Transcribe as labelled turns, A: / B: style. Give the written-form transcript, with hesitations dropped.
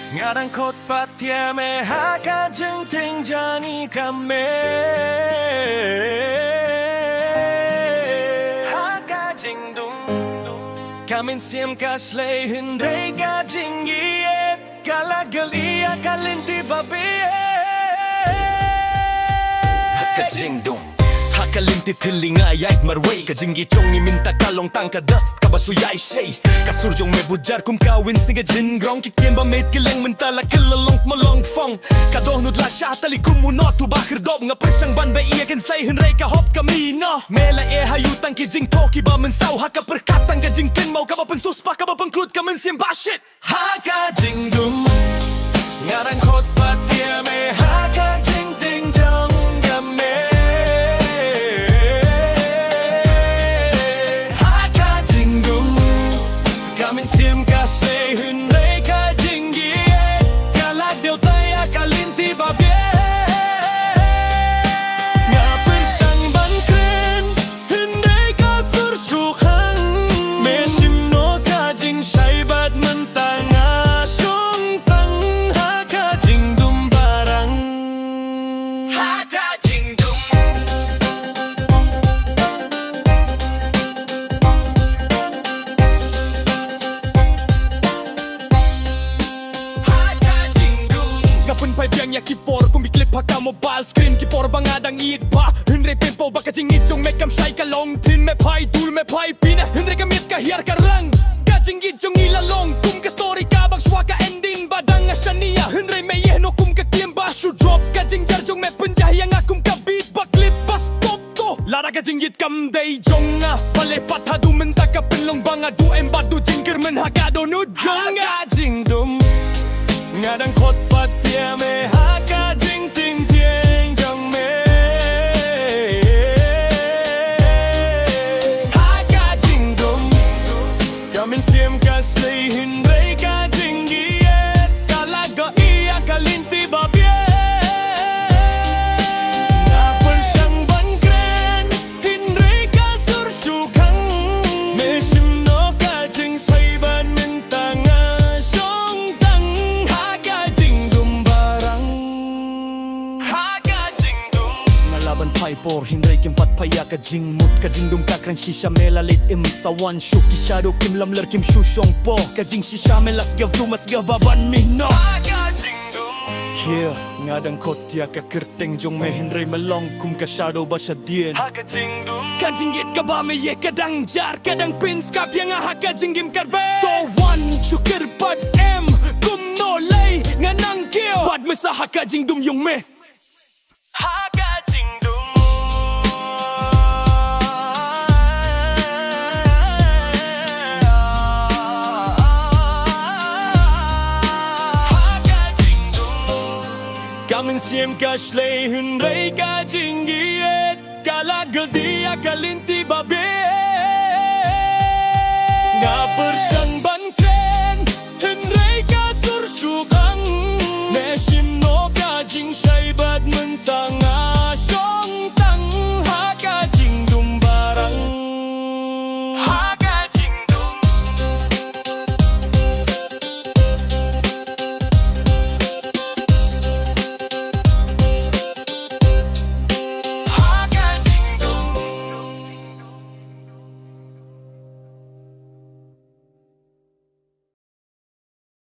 A: Ngarang kot patiame haka jeng ting jani kame haka jing dung kamin siam kaslay hindray ka jingiet kalagalia kalinti babi haka jing dung Hakalinti tilingayay marway Kajingi chongi minta kalong tangka dust Kabasuyay shay Kasurjong me bujar kum kawin singa jingrong Kitkien ba mate kileng mentala kilalong malong fong Kadohnod la siya tali kumunot Tubakir dob nga presyang ban ba iya say hinray kahop kamino Mela e hayutang kijing toki ba mensaw Haka perkatang kajing kinmaw Kaba pensuspa kaba pengklud ka mensim bashit Haka jingdum Ngarang kot patiame Haka jing ting jong game Sim ka slay hunray ka jingie Kalag dew taya kalinti babye Nga persang bankren Hunday ka sursukang Mesim no ka jing syaibat mentang Asyong tang haka jingdum barang Haka jingdum Pai biang ya kipor kumiklip haka mobile screen kipor bangadang iit ba Henry pimpo baka jingit jong mekam syai ka long tin me pai dul me pai pina Henry kamit ka hiar ka rang ka jingit jong ilalong kum ka story ka bang swa ka ending badang asya niya Henry me yehno kum ka kiem ba shoe drop ka jingjar jong me penjah yang akum ka beat ba clip ba stop to lara ka jingit kam day jong nga palepat hadu menta ka penlong banga du embadu jingkir men haka do nu jong nga jingdum Ngadang kot patiame haka jing ting tieng jong me Haka jing dum Kaming siem ka slay hinray ka jing giet Kalago iya kalinti babye Nga persang bankren hinray ka sursukang Mesim no ka jing sayban mentang asyong tang Laban paipor hindray kim pat paya ka jing mut ka jing dum ka kran shisha mela lit im sawan shu ki shadow kim lam ler kim shu shong po ka jing shisha melas gav tu mas gav baban mi no ka jing dum here ngadang kot ya ka kerteng jong me hindray malong kum ka shadow ba sha dien ha ka jing dum ka jingit ka ba me ye kadang jar kadang pins ka piang ha ka jingim karbe to one chukir pat em kum no lay nganang kyo bad me sa ha ka jing dum yung me ha ka Kamin siem ka slay hunray ka jingiet Kalagal dia kalinti babe Nga persang